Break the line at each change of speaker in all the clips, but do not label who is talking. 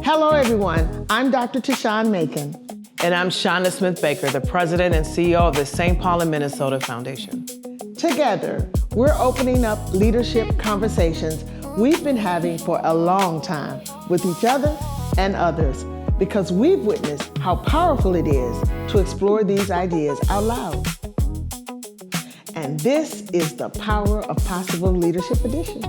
Hello, everyone. I'm Dr. Tashion Macon.
And I'm Chanda Smith-Baker, the president and CEO of the St. Paul and Minnesota Foundation.
Together, we're opening up leadership conversations we've been having for a long time with each other and others, because we've witnessed how powerful it is to explore these ideas out loud. And this is the Power of Possible Leadership Edition.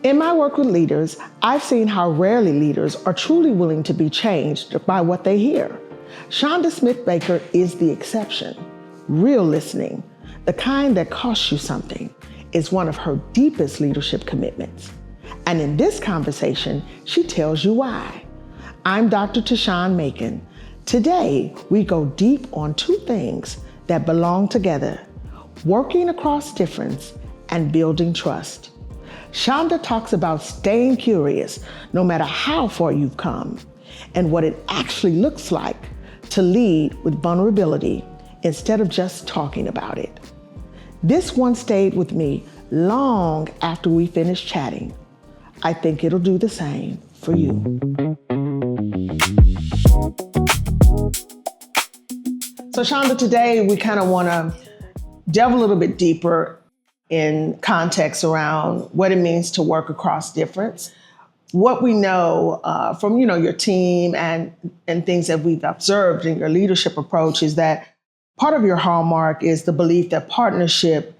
In my work with leaders, I've seen how rarely leaders are truly willing to be changed by what they hear. Chanda Smith-Baker is the exception. Real listening, the kind that costs you something, is one of her deepest leadership commitments. And in this conversation, she tells you why. I'm Dr. Tashion Macon. Today, we go deep on two things that belong together: working across difference and building trust. Chanda talks about staying curious no matter how far you've come, and what it actually looks like to lead with vulnerability instead of just talking about it. This one stayed with me long after we finished chatting. I think it'll do the same for you. So Chanda, today we kind of want to delve a little bit deeper in context around what it means to work across difference. What we know from your team and things that we've observed in your leadership approach is that part of your hallmark is the belief that partnership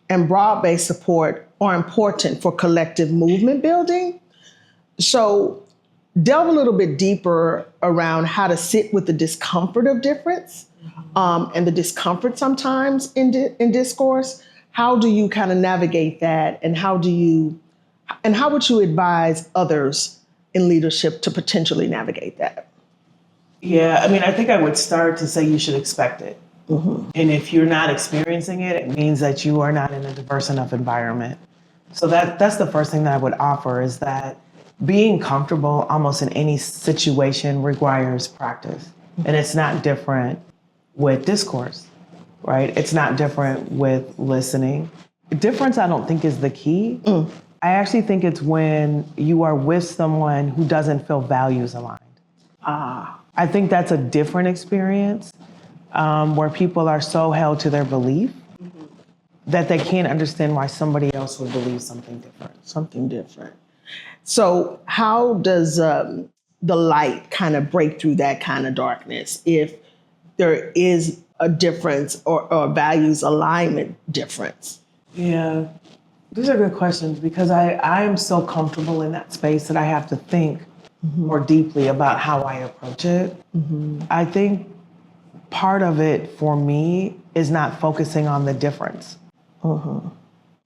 and broad-based support are important for collective movement building. So delve a little bit deeper around how to sit with the discomfort of difference and the discomfort sometimes in discourse. How do you kind of navigate that, and how would you advise others in leadership to potentially navigate that?
Yeah, I think I would start to say you should expect it. Mm-hmm. And if you're not experiencing it, it means that you are not in a diverse enough environment. So that's the first thing that I would offer, is that being comfortable almost in any situation requires practice. Mm-hmm. And it's not different with discourse. Right? It's not different with listening. Difference, I don't think, is the key. I actually think it's when you are with someone who doesn't feel values aligned. I think that's a different experience where people are so held to their belief that they can't understand why somebody else would believe something different. So how does the light kind of break through that kind of darkness if there is a difference or a values alignment difference? Yeah, these are good questions, because I am so comfortable in that space that I have to think more deeply about how I approach it. I think part of it for me is not focusing on the difference,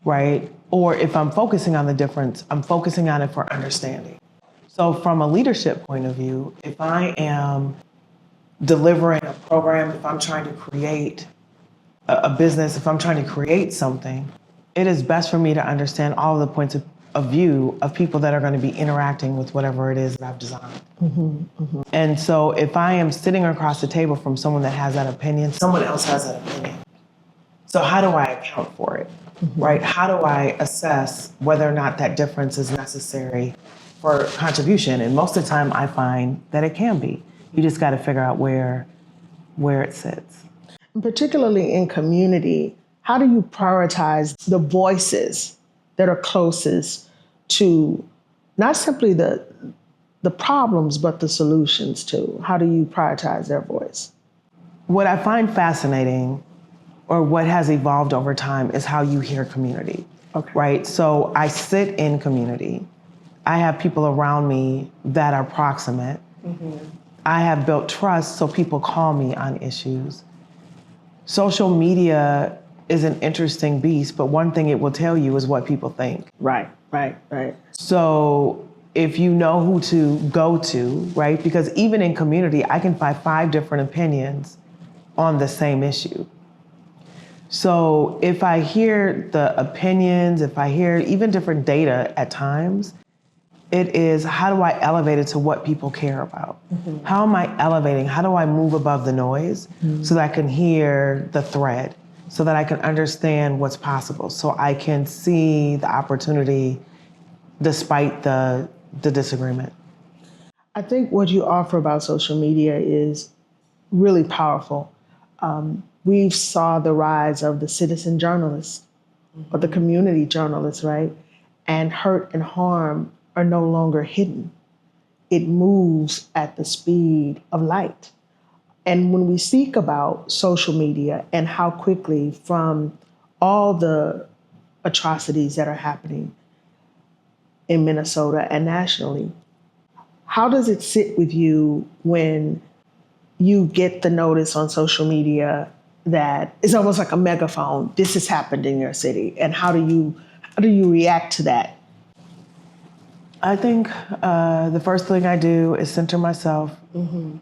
right? Or if I'm focusing on the difference, I'm focusing on it for understanding. So from a leadership point of view, if I am delivering a program, if I'm trying to create a business, if I'm trying to create something, it is best for me to understand all of the points of view of people that are going to be interacting with whatever it is that I've designed. And so if I am sitting across the table from someone that has that opinion, someone else has that opinion. So how do I account for it, right? How do I assess whether or not that difference is necessary for contribution? And most of the time I find that it can be. You just got to figure out where it sits.
And particularly in community, how do you prioritize the voices that are closest to not simply the problems, but the solutions too? How do you prioritize their voice?
What I find fascinating, or what has evolved over time, is how you hear community, right? So I sit in community. I have people around me that are proximate. I have built trust, so people call me on issues. Social media is an interesting beast, but one thing it will tell you is what people think.
Right.
So if you know who to go to, right? Because even in community, I can find 5 different opinions on the same issue. So if I hear the opinions, if I hear even different data at times, it is, how do I elevate it to what people care about? How am I elevating? How do I move above the noise so that I can hear the thread, so that I can understand what's possible, so I can see the opportunity despite the the disagreement.
I think what you offer about social media is really powerful. We saw the rise of the citizen journalists or the community journalists, right? And hurt and harm are no longer hidden. It moves at the speed of light. And when we speak about social media and how quickly, from all the atrocities that are happening in Minnesota and nationally, how does it sit with you when you get the notice on social media that it's almost like a megaphone? This has happened in your city, and how do you react to that?
I think the first thing I do is center myself.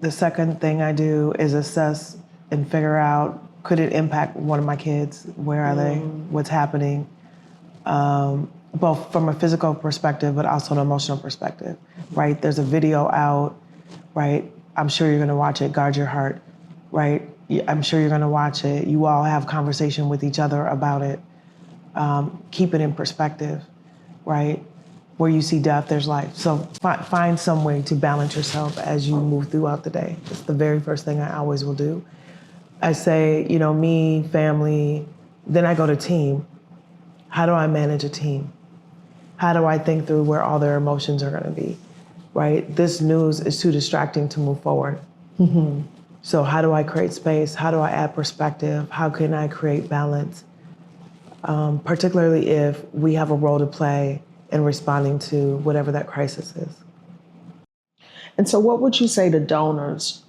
The second thing I do is assess and figure out, could it impact one of my kids? Where are they? What's happening? Both from a physical perspective, but also an emotional perspective, right? There's a video out, right? I'm sure you're gonna watch it, guard your heart, right? I'm sure you're gonna watch it. You all have conversation with each other about it. Keep it in perspective, right? Where you see death, there's life. So find some way to balance yourself as you move throughout the day. It's the very first thing I always will do. I say, me, family, then I go to team. How do I manage a team? How do I think through where all their emotions are gonna be, right? This news is too distracting to move forward. So how do I create space? How do I add perspective? How can I create balance? Particularly if we have a role to play in responding to whatever that crisis is.
And so what would you say to donors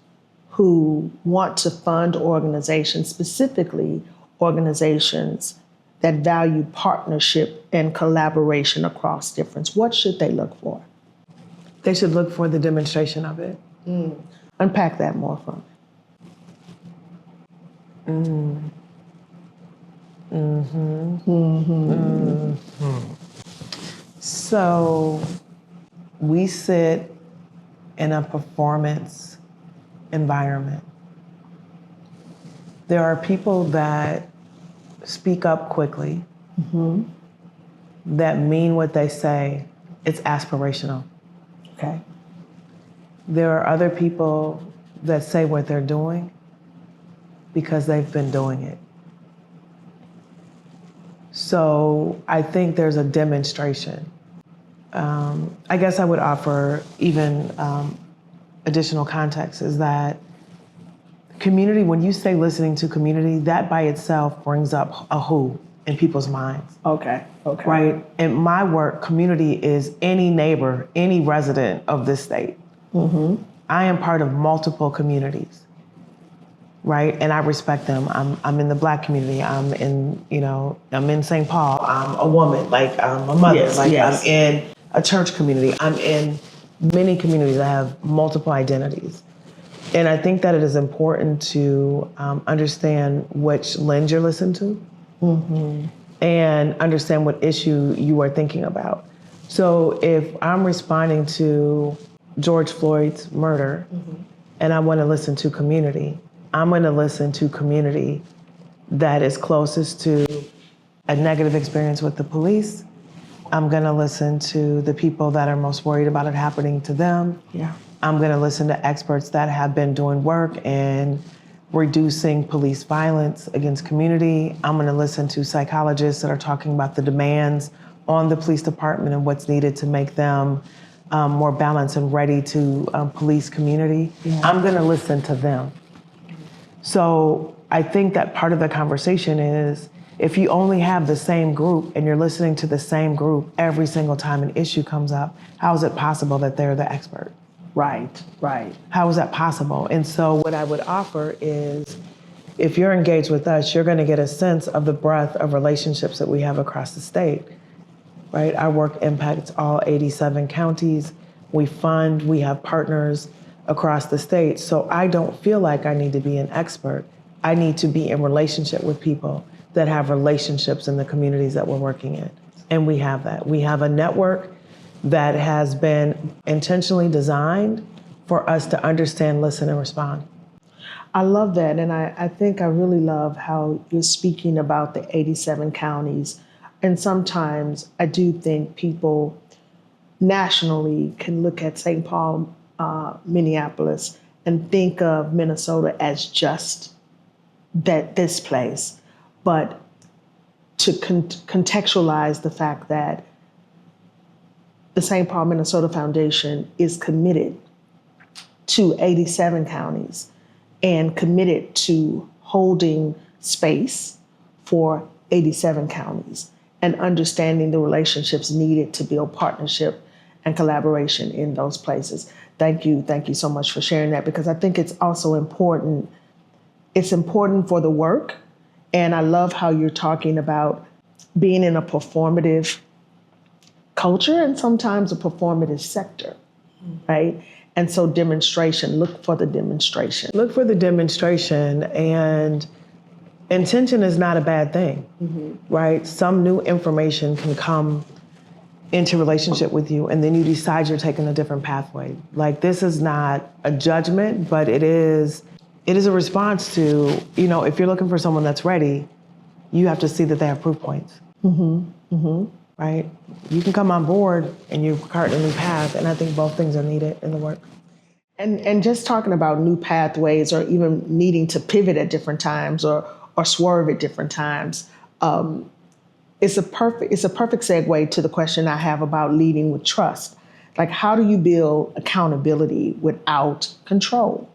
who want to fund organizations, specifically organizations that value partnership and collaboration across difference? What should they look for?
They should look for the demonstration of it.
Unpack that more for me.
So we sit in a performance environment. There are people that speak up quickly, that mean what they say. It's aspirational.
Okay.
There are other people that say what they're doing because they've been doing it. So I think there's a demonstration. I guess I would offer even additional context is that community, when you say listening to community, that by itself brings up a who in people's minds.
Okay.
Right? In my work, community is any neighbor, any resident of this state. I am part of multiple communities, right? And I respect them. I'm in the Black community. I'm in St. Paul. I'm a woman, like I'm a mother. I'm in a church community. I'm in many communities that have multiple identities. And I think that it is important to understand which lens you're listening to and understand what issue you are thinking about. So if I'm responding to George Floyd's murder and I want to listen to community, I'm going to listen to community that is closest to a negative experience with the police. I'm going to listen to the people that are most worried about it happening to them. I'm going to listen to experts that have been doing work in reducing police violence against community. I'm going to listen to psychologists that are talking about the demands on the police department and what's needed to make them more balanced and ready to police community. I'm going to listen to them. So I think that part of the conversation is, if you only have the same group and you're listening to the same group every single time an issue comes up, how is it possible that they're the expert?
Right.
How is that possible? And so what I would offer is, if you're engaged with us, you're going to get a sense of the breadth of relationships that we have across the state, right? Our work impacts all 87 counties. We fund, we have partners across the state. So I don't feel like I need to be an expert. I need to be in relationship with people that have relationships in the communities that we're working in. And we have that. We have a network that has been intentionally designed for us to understand, listen, and respond.
I love that. And I think I really love how you're speaking about the 87 counties. And sometimes I do think people nationally can look at St. Paul, Minneapolis, and think of Minnesota as just this place, but to contextualize the fact that the St. Paul, Minnesota Foundation is committed to 87 counties and committed to holding space for 87 counties and understanding the relationships needed to build partnership and collaboration in those places. Thank you so much for sharing that, because I think it's also important. It's important for the work, and I love how you're talking about being in a performative culture and sometimes a performative sector, right? And so demonstration, look for the demonstration.
Look for the demonstration, and intention is not a bad thing, right? Some new information can come into relationship with you, and then you decide you're taking a different pathway. Like, this is not a judgment, but it is a response to, if you're looking for someone that's ready, you have to see that they have proof points, right? You can come on board and you're carting a new path, and I think both things are needed in the work.
And just talking about new pathways, or even needing to pivot at different times or swerve at different times, it's a perfect segue to the question I have about leading with trust. Like, how do you build accountability without control?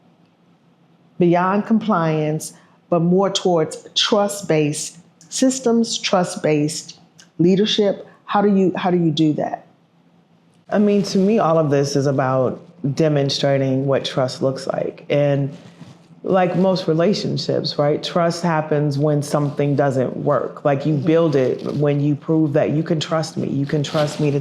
Beyond compliance, but more towards trust-based systems, trust-based leadership. How do you do that?
I mean, to me, all of this is about demonstrating what trust looks like. And like most relationships, right? Trust happens when something doesn't work. Like, you build it when you prove that you can trust me. You can trust me to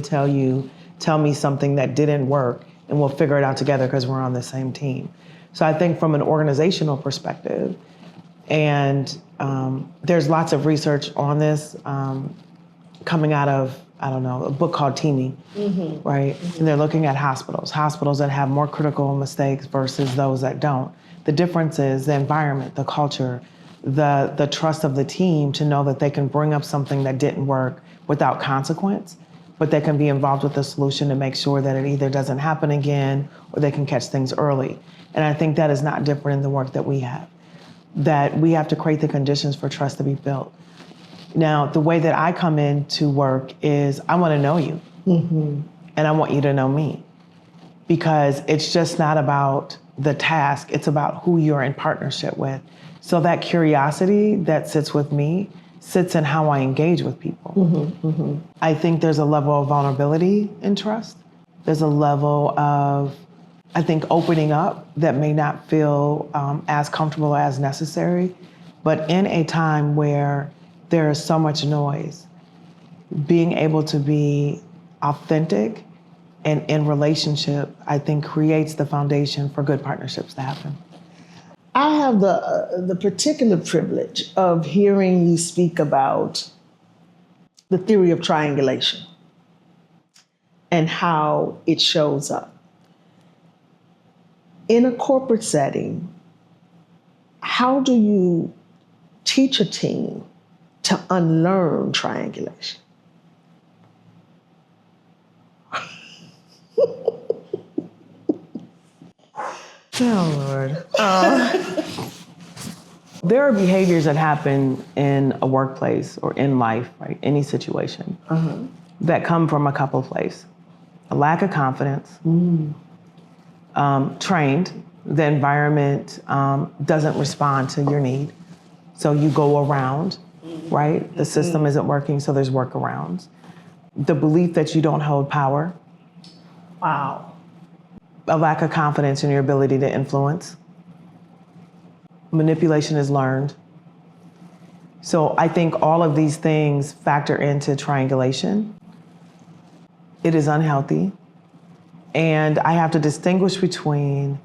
tell me something that didn't work, and we'll figure it out together because we're on the same team. So I think from an organizational perspective, and there's lots of research on this coming out of, a book called Teaming, right? And they're looking at hospitals that have more critical mistakes versus those that don't. The difference is the environment, the culture, the trust of the team to know that they can bring up something that didn't work without consequence, but they can be involved with the solution to make sure that it either doesn't happen again or they can catch things early. And I think that is not different in the work that we have, that we have to create the conditions for trust to be built. Now, the way that I come in to work is I want to know you, and I want you to know me, because it's just not about the task, it's about who you're in partnership with. So that curiosity that sits with me sits in how I engage with people. I think there's a level of vulnerability in trust. There's a level of, I think, opening up that may not feel as comfortable as necessary, but in a time where there is so much noise, being able to be authentic and in relationship, I think, creates the foundation for good partnerships to happen.
I have the particular privilege of hearing you speak about the theory of triangulation and how it shows up. In a corporate setting, how do you teach a team to unlearn triangulation?
Oh, Lord. There are behaviors that happen in a workplace or in life, right? Any situation, that come from a couple of places. A lack of confidence, trained, the environment doesn't respond to your need. So you go around, right? The system isn't working, so there's workarounds. The belief that you don't hold power.
Wow.
A lack of confidence in your ability to influence. Manipulation is learned. So I think all of these things factor into triangulation. It is unhealthy. And I have to distinguish between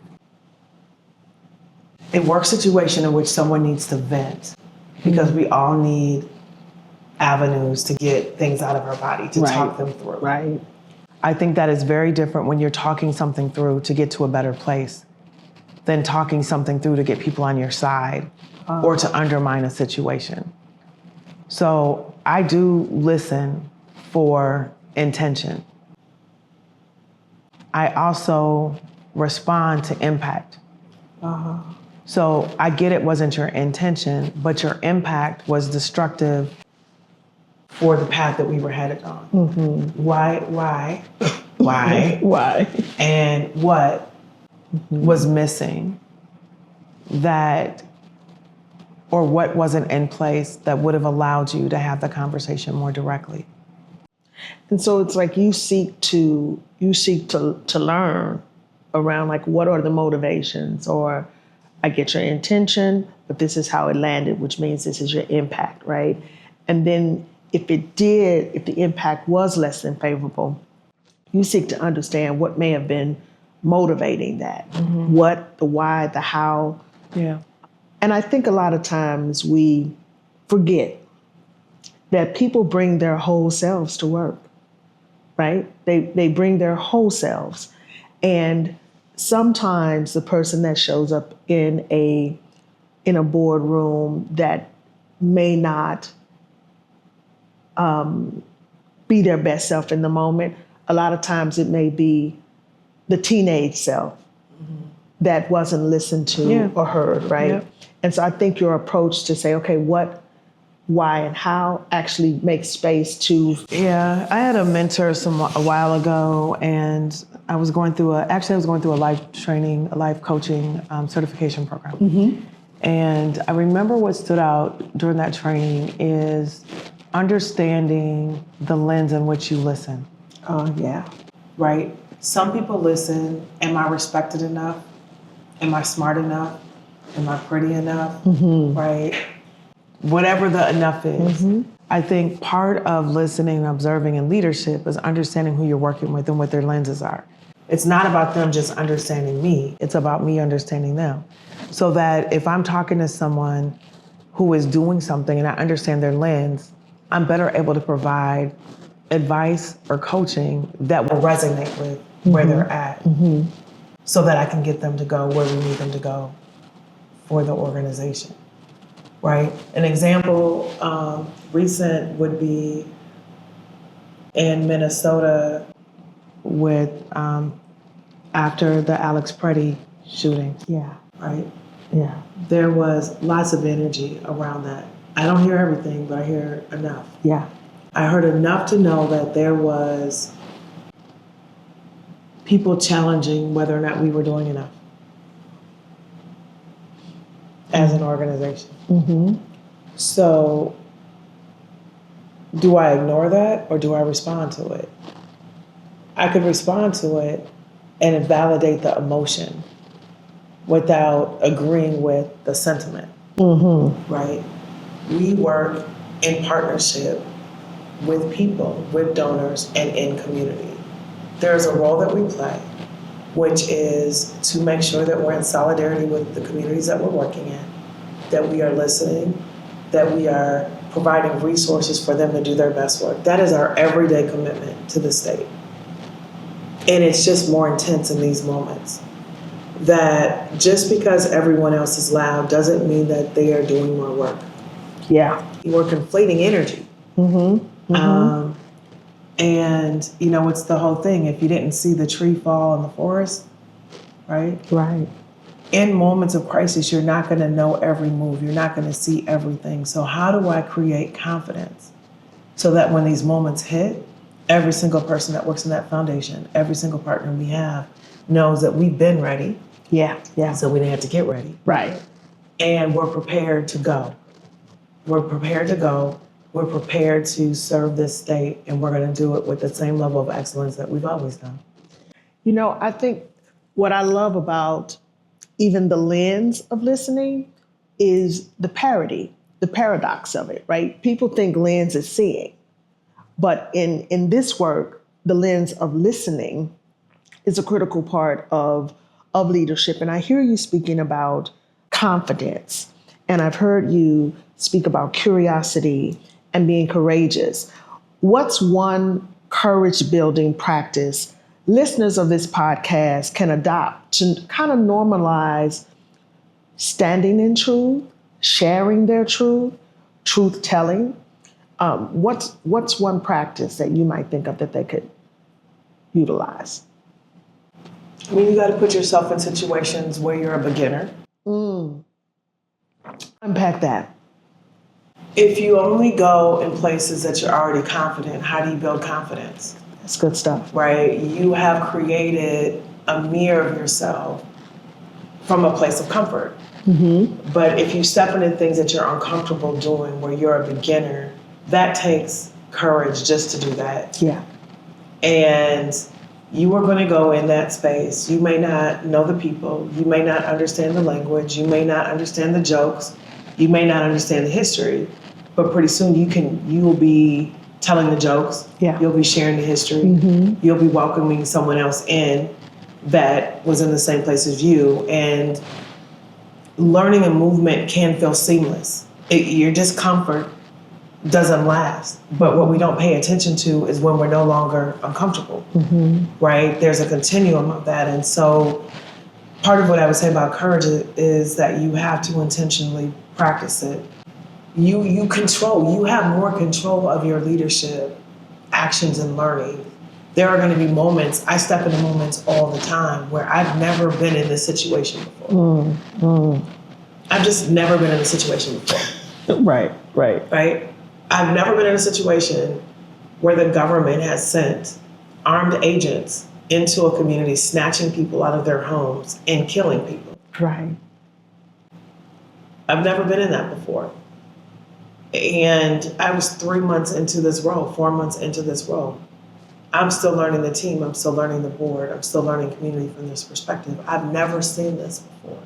a work situation in which someone needs to vent, because we all need avenues to get things out of our body, to talk them through.
Right.
I think that is very different when you're talking something through to get to a better place than talking something through to get people on your side or to undermine a situation. So I do listen for intention. I also respond to impact. So I get it wasn't your intention, but your impact was destructive for the path that we were headed on. Why?
Why?
And what was missing that, or what wasn't in place that would have allowed you to have the conversation more directly?
And so it's like you seek to learn around like what are the motivations, or I get your intention, but this is how it landed, which means this is your impact, right? And then if the impact was less than favorable, you seek to understand what may have been motivating that. What, the why, the how.
Yeah.
And I think a lot of times we forget that people bring their whole selves to work, right? They bring their whole selves. And sometimes the person that shows up in a boardroom that may not be their best self in the moment, a lot of times it may be the teenage self that wasn't listened to or heard, right?
Yeah.
And so I think your approach to say, okay, what, why, and how actually makes space to...
Yeah, I had a mentor a while ago, and I was going through a life training, a life coaching certification program. And I remember what stood out during that training is understanding the lens in which you listen.
Oh, yeah.
Right? Some people listen, am I respected enough? Am I smart enough? Am I pretty enough? Right? Whatever the enough is. I think part of listening and observing in leadership is understanding who you're working with and what their lenses are. It's not about them just understanding me. It's about me understanding them. So that if I'm talking to someone who is doing something and I understand their lens, I'm better able to provide advice or coaching that will resonate with where they're at, so that I can get them to go where we need them to go for the organization, right? An example recent would be in Minnesota with after the Alex Preddy shooting.
Yeah.
Right?
Yeah.
There was lots of energy around that. I don't hear everything, but I hear enough.
Yeah.
I heard enough to know that there was people challenging whether or not we were doing enough as an organization. So do I ignore that or do I respond to it? I could respond to it and validate the emotion without agreeing with the sentiment, right? We work in partnership with people, with donors, and in community. There's a role that we play, which is to make sure that we're in solidarity with the communities that we're working in, that we are listening, that we are providing resources for them to do their best work. That is our everyday commitment to the state. And it's just more intense in these moments. That just because everyone else is loud doesn't mean that they are doing more work.
Yeah.
We're conflating energy. And, you know, it's the whole thing. If you didn't see the tree fall in the forest, right?
Right.
In moments of crisis, you're not going to know every move. You're not going to see everything. So how do I create confidence so that when these moments hit, every single person that works in that foundation, every single partner we have knows that we've been ready.
Yeah. Yeah.
So we didn't have to get ready.
Right.
And we're prepared to go. We're prepared to go. We're prepared to serve this state, and we're going to do it with the same level of excellence that we've always done.
You know, I think what I love about even the lens of listening is the parody, the paradox of it, right? People think lens is seeing, but in this work, the lens of listening is a critical part of leadership. And I hear you speaking about confidence, and I've heard you speak about curiosity and being courageous. What's one courage-building practice listeners of this podcast can adopt to kind of normalize standing in truth, sharing their truth, truth-telling? What's one practice that you might think of that they could utilize?
I mean, you got to put yourself in situations where you're a beginner.
Unpack that.
If you only go in places that you're already confident, how do you build confidence?
That's good stuff.
Right? You have created a mirror of yourself from a place of comfort. But if you step into things that you're uncomfortable doing, where you're a beginner, that takes courage just to do that.
Yeah.
And you are going to go in that space. You may not know the people. You may not understand the language. You may not understand the jokes. You may not understand the history. But pretty soon you will be telling the jokes.
Yeah.
You'll be sharing the history. You'll be welcoming someone else in that was in the same place as you. And learning a movement can feel seamless. Your discomfort doesn't last. But what we don't pay attention to is when we're no longer uncomfortable, right? There's a continuum of that. And so part of what I would say about courage is that you have to intentionally practice it. You have more control of your leadership actions and learning. There are going to be moments, I step into moments all the time where I've never been in this situation before. I've just never been in a situation before.
Right.
I've never been in a situation where the government has sent armed agents into a community, snatching people out of their homes and killing people.
Right.
I've never been in that before. And I was 3 months into this role, 4 months into this role. I'm still learning the team. I'm still learning the board. I'm still learning community from this perspective. I've never seen this before.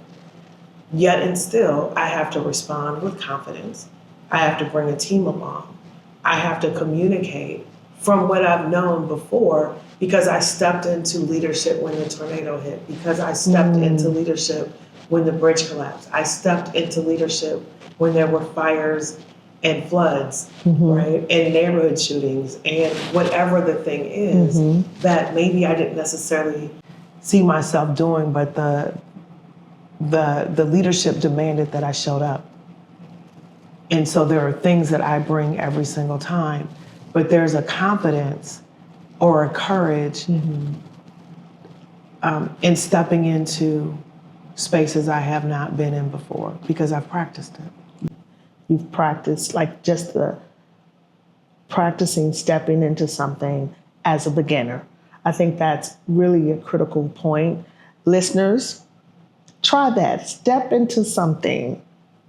Yet and still, I have to respond with confidence. I have to bring a team along. I have to communicate from what I've known before, because I stepped into leadership when the tornado hit, because I stepped into leadership when the bridge collapsed. I stepped into leadership when there were fires and floods, right? And neighborhood shootings and whatever the thing is that maybe I didn't necessarily see myself doing, but the leadership demanded that I showed up. And so there are things that I bring every single time, but there's a confidence or a courage in stepping into spaces I have not been in before because I've practiced it.
You've practiced, like just the practicing stepping into something as a beginner. I think that's really a critical point. Listeners, try that. Step into something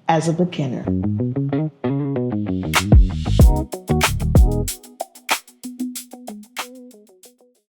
as a beginner.